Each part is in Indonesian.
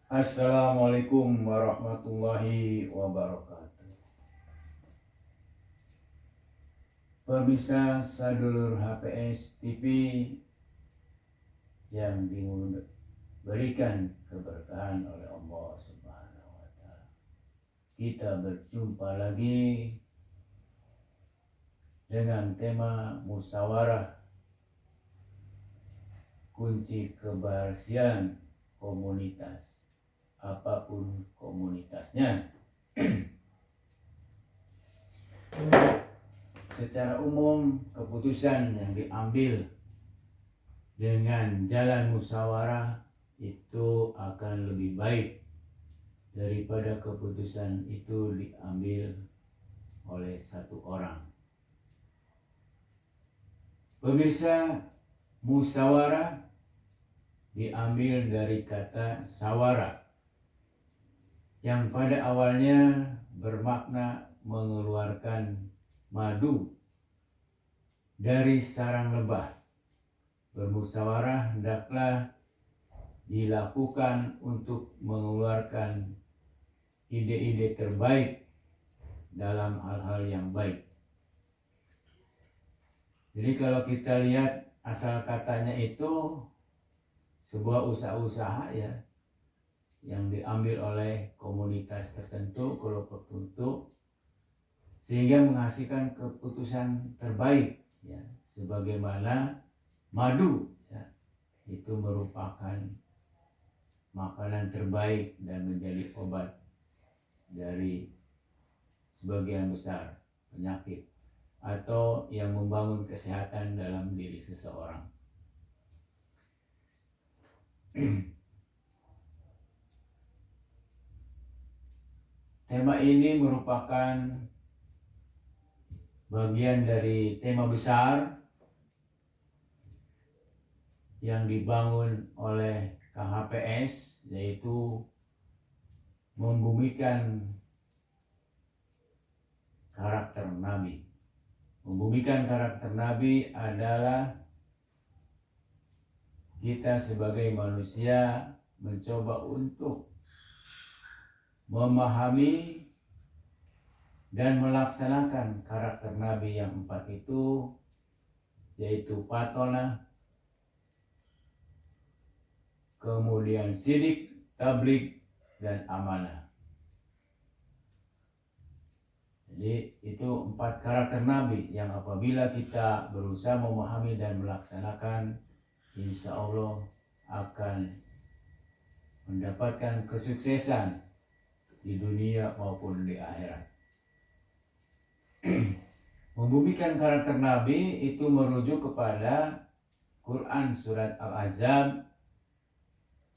Assalamualaikum warahmatullahi wabarakatuh. Pemirsa sadulur HPS TV yang diberikan keberkahan oleh Allah Subhanahu wa Ta'ala. Kita berjumpa lagi dengan tema musyawarah kunci keberhasilan komunitas, apapun komunitasnya. Secara umum, keputusan yang diambil dengan jalan musyawarah itu akan lebih baik daripada keputusan itu diambil oleh satu orang. Pemirsa, musyawarah diambil dari kata sawara yang pada awalnya bermakna mengeluarkan madu dari sarang lebah. Bermusyawarah hendaklah dilakukan untuk mengeluarkan ide-ide terbaik dalam hal-hal yang baik. Jadi kalau kita lihat asal katanya itu sebuah usaha-usaha ya yang diambil oleh komunitas tertentu, kelompok tertentu, sehingga menghasilkan keputusan terbaik ya, sebagaimana madu ya, itu merupakan makanan terbaik dan menjadi obat dari sebagian besar penyakit atau yang membangun kesehatan dalam diri seseorang. Tema ini merupakan bagian dari tema besar yang dibangun oleh KHPS, yaitu membumikan karakter Nabi. Membumikan karakter Nabi adalah kita sebagai manusia mencoba untuk memahami dan melaksanakan karakter Nabi yang 4 itu, yaitu patonah, kemudian sidik, tablik, dan amanah. Jadi itu 4 karakter Nabi yang apabila kita berusaha memahami dan melaksanakan, insya Allah akan mendapatkan kesuksesan di dunia maupun di akhirat. Membumikan karakter Nabi itu merujuk kepada Quran surat Al-Ahzab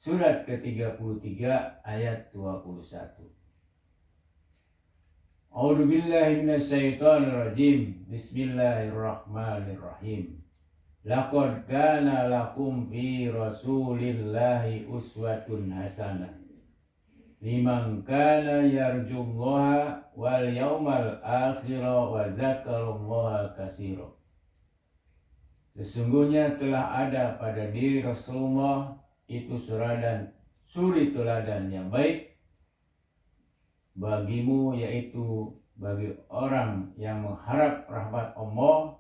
surat ke-33 ayat 21. A'udzu billahi minasyaitonir rajim. Bismillahirrahmanirrahim. Laqad kana lakum fi Rasulillahi uswatun hasanah liman kana yarjullaha wal yaumal akhir wa dzakarallaha katsira. Sesungguhnya telah ada pada diri Rasulullah itu suri teladan yang baik bagimu, yaitu bagi orang yang mengharap rahmat Allah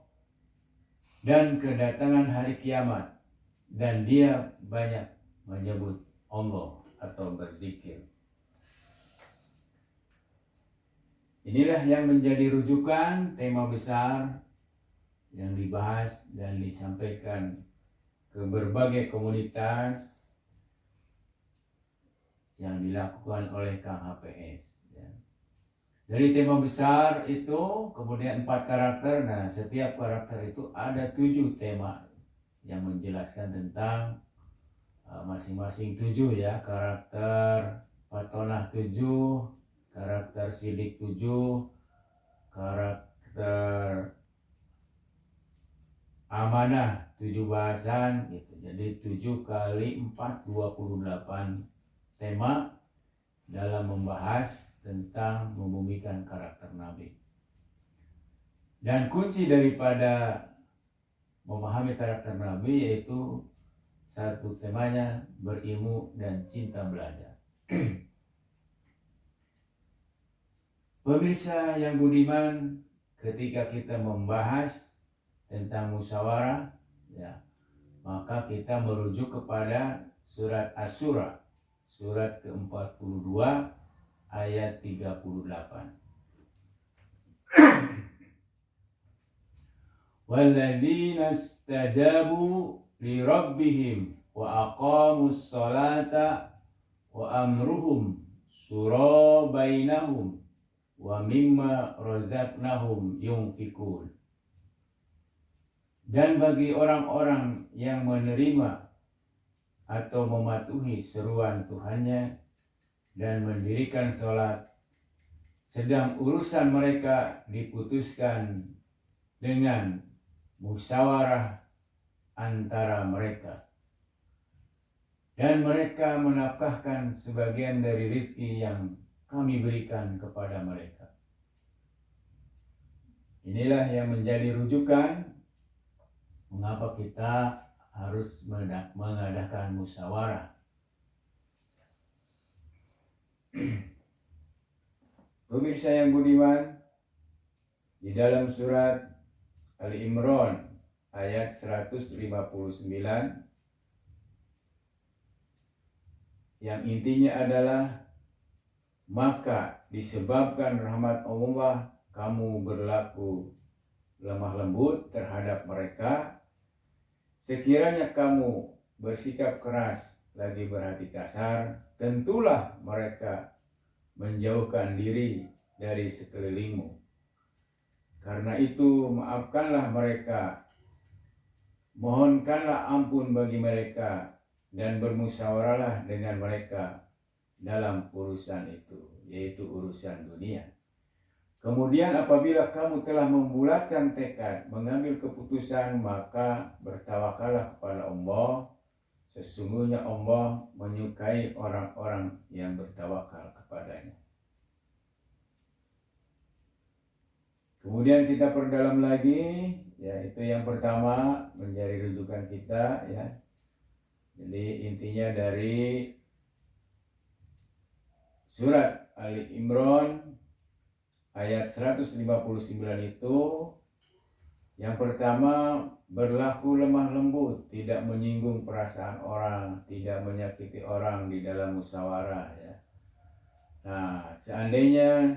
dan kedatangan hari kiamat, dan dia banyak menyebut Allah atau berzikir. Inilah yang menjadi rujukan tema besar yang dibahas dan disampaikan ke berbagai komunitas yang dilakukan oleh KHPS. Dari tema besar itu kemudian 4 karakter. Nah, setiap karakter itu ada 7 tema yang menjelaskan tentang masing-masing 7 ya. Karakter patonah 7, karakter sidik 7, karakter amanah 7 bahasan gitu. Jadi 7 kali 4 28 tema dalam membahas tentang membumikan karakter Nabi. Dan kunci daripada memahami karakter Nabi yaitu satu temanya berilmu dan cinta belajar. Pemirsa yang budiman, ketika kita membahas tentang musyawarah, ya, maka kita merujuk kepada surat Asy-Syura, surat ke-42 ayat 38. Walladzina istajabu li rabbihim wa aqamus salata wa amruhum syura bainahum wa mimma razaqnahum yunfikun. Dan bagi orang-orang yang menerima atau mematuhi seruan Tuhannya dan mendirikan sholat, sedang urusan mereka diputuskan dengan musyawarah antara mereka, dan mereka menafkahkan sebagian dari rezeki yang kami berikan kepada mereka. Inilah yang menjadi rujukan mengapa kita harus mengadakan musyawarah. Pemirsa yang budiman, di dalam surat Ali Imran ayat 159 yang intinya adalah, maka disebabkan rahmat Allah kamu berlaku lemah lembut terhadap mereka. Sekiranya kamu bersikap keras lagi berhati kasar, tentulah mereka menjauhkan diri dari sekelilingmu. Karena itu maafkanlah mereka, mohonkanlah ampun bagi mereka, dan bermusyawarahlah dengan mereka dalam urusan itu, yaitu urusan dunia. Kemudian apabila kamu telah membulatkan tekad mengambil keputusan, maka bertawakallah kepada Allah. Sesungguhnya Allah menyukai orang-orang yang bertawakal kepadanya. Kemudian kita perdalam lagi, yaitu yang pertama menjadi rujukan kita, ya. Jadi intinya dari surat Ali Imran ayat 159 itu, yang pertama berlaku lemah lembut, tidak menyinggung perasaan orang, tidak menyakiti orang di dalam musyawarah, ya. Nah, seandainya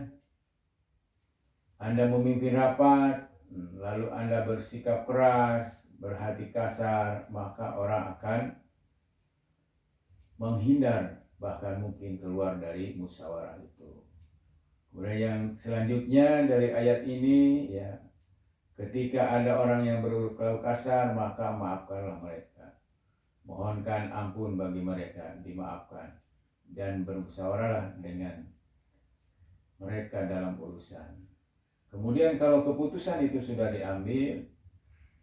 Anda memimpin rapat, lalu Anda bersikap keras, berhati kasar, maka orang akan menghindar, bahkan mungkin keluar dari musyawarah itu. Kemudian yang selanjutnya dari ayat ini, ya, ketika ada orang yang berkeluh kasar, maka maafkanlah mereka, mohonkan ampun bagi mereka, dimaafkan, dan bermusyawarahlah dengan mereka dalam urusan. Kemudian kalau keputusan itu sudah diambil,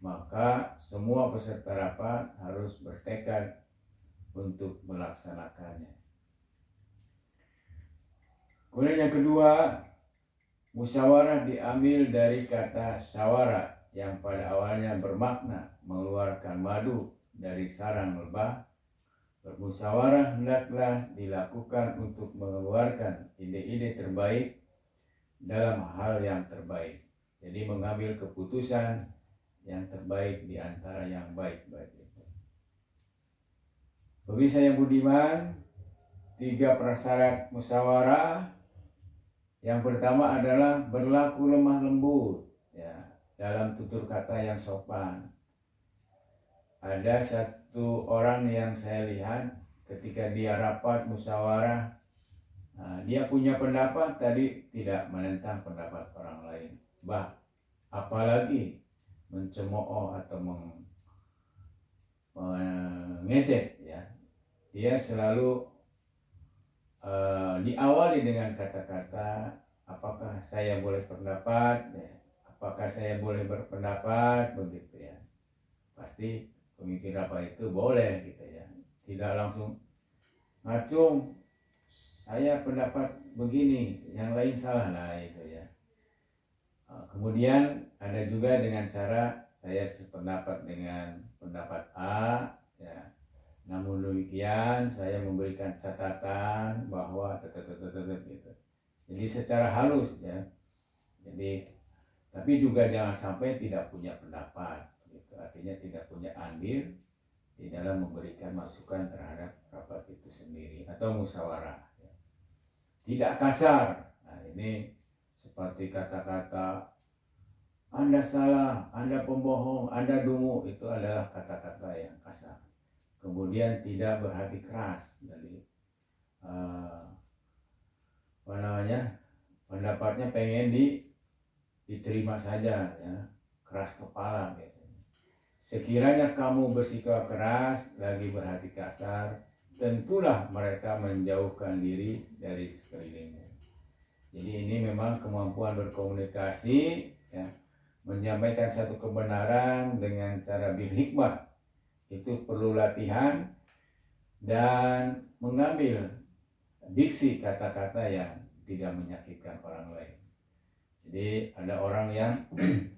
maka semua peserta rapat harus bertekad untuk melaksanakannya. Kemudian yang kedua, musyawarah diambil dari kata syawara yang pada awalnya bermakna mengeluarkan madu dari sarang lebah. Bermusyawarah hendaklah dilakukan untuk mengeluarkan ide-ide terbaik dalam hal yang terbaik. Jadi mengambil keputusan yang terbaik di antara yang baik-baik itu. Pemirsa yang budiman, 3 prasyarat musyawarah. Yang pertama adalah berlaku lemah lembut, ya, dalam tutur kata yang sopan. Ada satu orang yang saya lihat ketika dia rapat musyawarah, dia punya pendapat tadi tidak menentang pendapat orang lain, apalagi mencemooh atau mengejek, ya. Dia selalu diawali dengan kata-kata, apakah saya boleh pendapat, ya, apakah saya boleh berpendapat, begitu, ya. Pasti pemimpin rapat itu boleh, gitu, ya, tidak langsung ngacung, saya pendapat begini, yang lain salah, nah itu, ya. Kemudian ada juga dengan cara saya sependapat dengan pendapat A, ya, namun demikian, saya memberikan catatan bahwa gitu. Jadi secara halus ya. Jadi tapi juga jangan sampai tidak punya pendapat gitu. Artinya tidak punya andil di dalam memberikan masukan terhadap rapat itu sendiri atau musyawarah ya. Tidak kasar. Nah, ini seperti kata-kata Anda salah, Anda pembohong, Anda dungu, itu adalah kata-kata yang kasar. Kemudian tidak berhati keras dari pendapatnya pengen diterima saja ya, keras kepala biasanya. Sekiranya kamu bersikap keras lagi berhati kasar, tentulah mereka menjauhkan diri dari sekelilingnya. Jadi ini memang kemampuan berkomunikasi ya, menyampaikan satu kebenaran dengan cara bil hikmah itu perlu latihan dan mengambil diksi kata-kata yang tidak menyakitkan orang lain. Jadi ada orang yang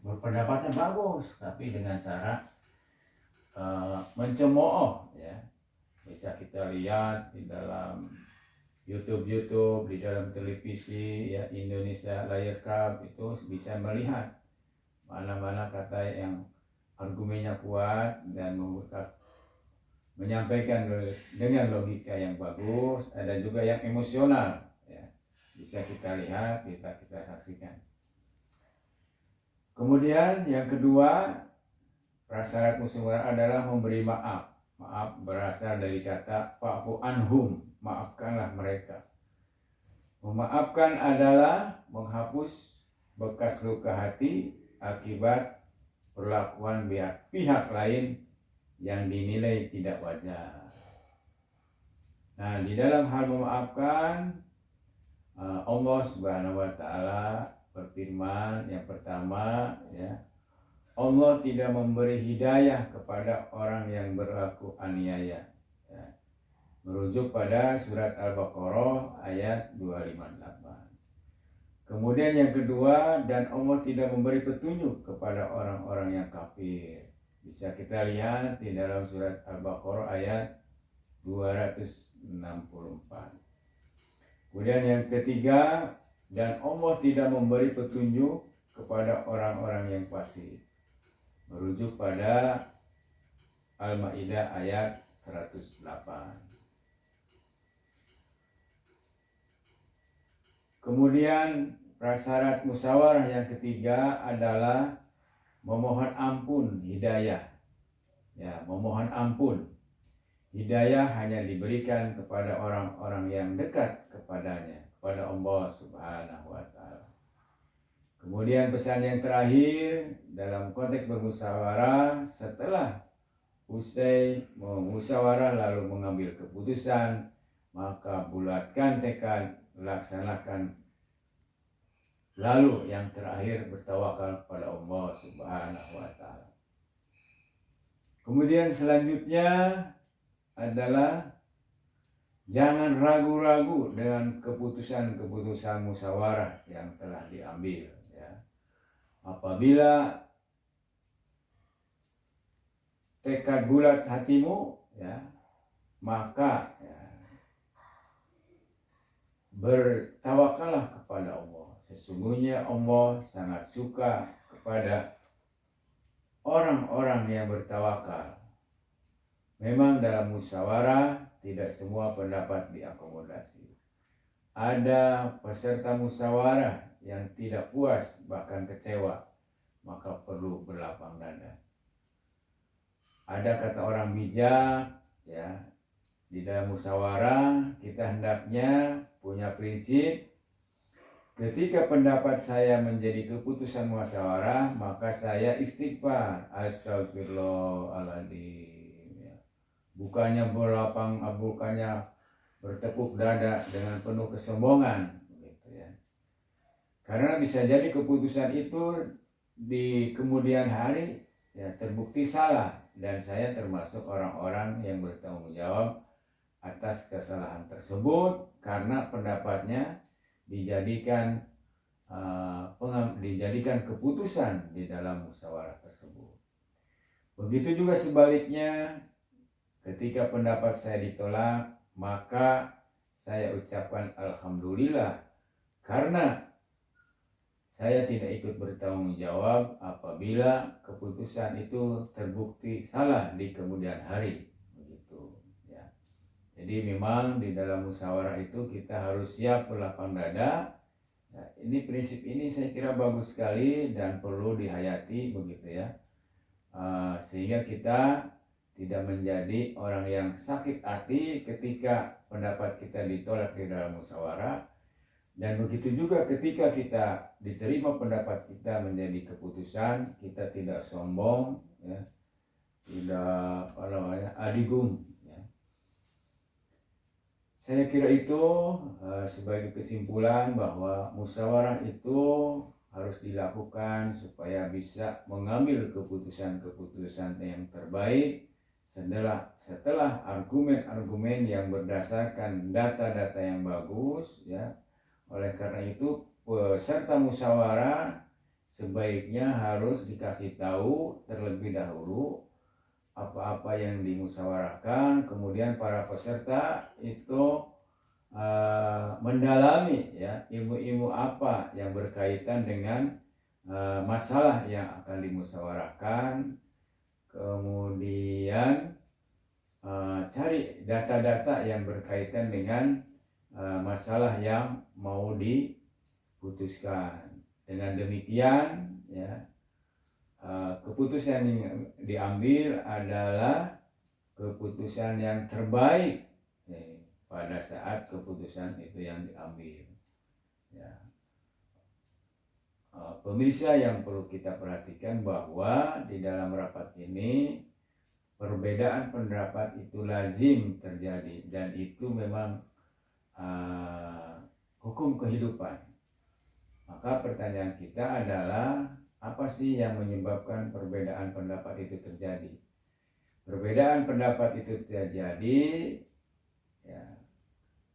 berpendapatnya bagus tapi dengan cara mencemooh ya. Bisa kita lihat di dalam YouTube, di dalam televisi ya, Indonesia Layar Club itu bisa melihat mana-mana kata yang argumennya kuat dan menyampaikan dengan logika yang bagus. Ada juga yang emosional ya. Bisa kita lihat, kita saksikan. Kemudian yang kedua, prasyarat musyawarah adalah memberi maaf. Maaf berasal dari kata fa'fu anhum, maafkanlah mereka. Memaafkan adalah menghapus bekas luka hati akibat perlakuan pihak lain yang dinilai tidak wajar. Nah, di dalam hal memaafkan, Allah Subhanahu wa taala berfirman yang pertama ya, Allah tidak memberi hidayah kepada orang yang berlaku aniaya ya. Merujuk pada surat Al-Baqarah ayat 258. Kemudian yang kedua, dan Allah tidak memberi petunjuk kepada orang-orang yang kafir. Bisa kita lihat di dalam surat Al-Baqarah ayat 264. Kemudian yang ketiga, dan Allah tidak memberi petunjuk kepada orang-orang yang fasik. Merujuk pada Al-Maidah ayat 108. Kemudian prasyarat musyawarah yang ketiga adalah memohon ampun hidayah. Ya, memohon ampun. Hidayah hanya diberikan kepada orang-orang yang dekat kepadanya, kepada Allah Subhanahu wa taala. Kemudian pesan yang terakhir dalam konteks bermusyawarah, setelah usai musyawarah lalu mengambil keputusan, maka bulatkan tekad, laksanakan. Lalu yang terakhir bertawakal kepada Allah Subhanahu wa taala. Kemudian selanjutnya adalah jangan ragu-ragu dengan keputusan-keputusan musyawarah yang telah diambil ya. Apabila tekad bulat hatimu ya, maka ya, bertawakallah kepada Allah. Sesungguhnya Allah sangat suka kepada orang-orang yang bertawakal. Memang dalam musyawarah tidak semua pendapat diakomodasi. Ada peserta musyawarah yang tidak puas bahkan kecewa, maka perlu berlapang dada. Ada kata orang bijak ya, di dalam musyawarah kita hendaknya punya prinsip, ketika pendapat saya menjadi keputusan musyawarah, maka saya istighfar, astagfirullahaladzim ya. Bukannya bertepuk dada dengan penuh kesombongan gitu ya. Karena bisa jadi keputusan itu di kemudian hari ya terbukti salah, dan saya termasuk orang-orang yang bertanggung jawab atas kesalahan tersebut karena pendapatnya dijadikan keputusan di dalam musyawarah tersebut. Begitu juga sebaliknya, ketika pendapat saya ditolak, maka saya ucapkan alhamdulillah karena saya tidak ikut bertanggung jawab apabila keputusan itu terbukti salah di kemudian hari. Begitu, ya. Jadi memang di dalam musyawarah itu kita harus siap berlapang dada. Nah, ini prinsip ini saya kira bagus sekali dan perlu dihayati begitu ya. Sehingga kita tidak menjadi orang yang sakit hati ketika pendapat kita ditolak di dalam musyawarah, dan begitu juga ketika kita diterima pendapat kita menjadi keputusan, kita tidak sombong, ya, tidak adigung. Ya. Saya kira itu sebagai kesimpulan bahwa musyawarah itu harus dilakukan supaya bisa mengambil keputusan-keputusan yang terbaik setelah argumen-argumen yang berdasarkan data-data yang bagus, ya. Oleh karena itu peserta musyawarah sebaiknya harus dikasih tahu terlebih dahulu apa-apa yang dimusyawarahkan, kemudian para peserta itu mendalami ya ilmu-ilmu apa yang berkaitan dengan masalah yang akan dimusyawarahkan, kemudian cari data-data yang berkaitan dengan masalah yang mau diputuskan. Dengan demikian ya keputusan yang diambil adalah keputusan yang terbaik pada saat keputusan itu yang diambil. Ya. Pemirsa yang perlu kita perhatikan bahwa di dalam rapat ini perbedaan pendapat itu lazim terjadi dan itu memang hukum kehidupan. Maka pertanyaan kita adalah apa sih yang menyebabkan perbedaan pendapat itu terjadi? Perbedaan pendapat itu terjadi ya,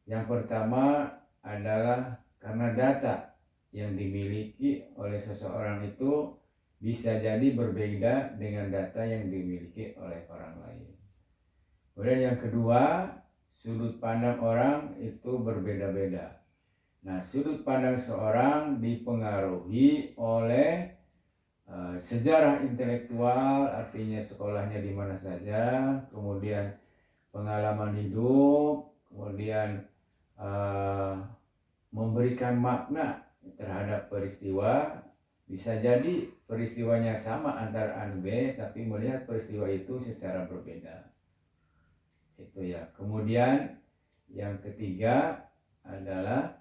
yang pertama adalah karena data yang dimiliki oleh seseorang itu bisa jadi berbeda dengan data yang dimiliki oleh orang lain. Kemudian yang kedua, sudut pandang orang itu berbeda-beda. Nah, sudut pandang seorang dipengaruhi oleh sejarah intelektual, artinya sekolahnya di mana saja, kemudian pengalaman hidup, kemudian memberikan makna terhadap peristiwa. Bisa jadi peristiwanya sama antara A dan B, tapi melihat peristiwa itu secara berbeda. Itu ya. Kemudian yang ketiga adalah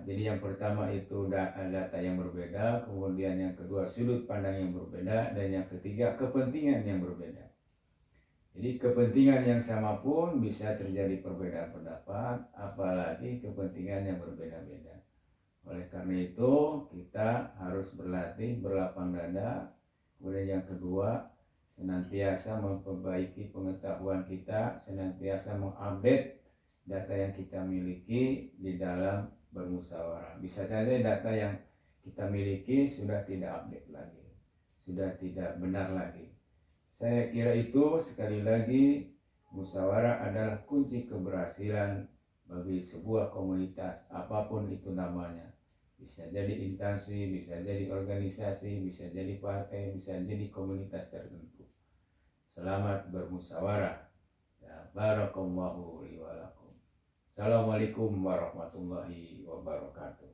jadi yang pertama itu data yang berbeda, kemudian yang kedua sudut pandang yang berbeda, dan yang ketiga kepentingan yang berbeda. Jadi kepentingan yang sama pun bisa terjadi perbedaan pendapat, apalagi kepentingan yang berbeda-beda. Oleh karena itu kita harus berlatih berlapang dada. Kemudian yang kedua, senantiasa memperbaiki pengetahuan kita, senantiasa mengupdate data yang kita miliki di dalam bermusyawarah. Bisa saja data yang kita miliki sudah tidak update lagi, sudah tidak benar lagi. Saya kira itu sekali lagi musyawarah adalah kunci keberhasilan bagi sebuah komunitas apapun itu namanya. Bisa jadi instansi, bisa jadi organisasi, bisa jadi partai, bisa jadi komunitas tertentu. Selamat bermusyawarah. Ya, barakallahu li wa lakum. Assalamualaikum warahmatullahi wabarakatuh.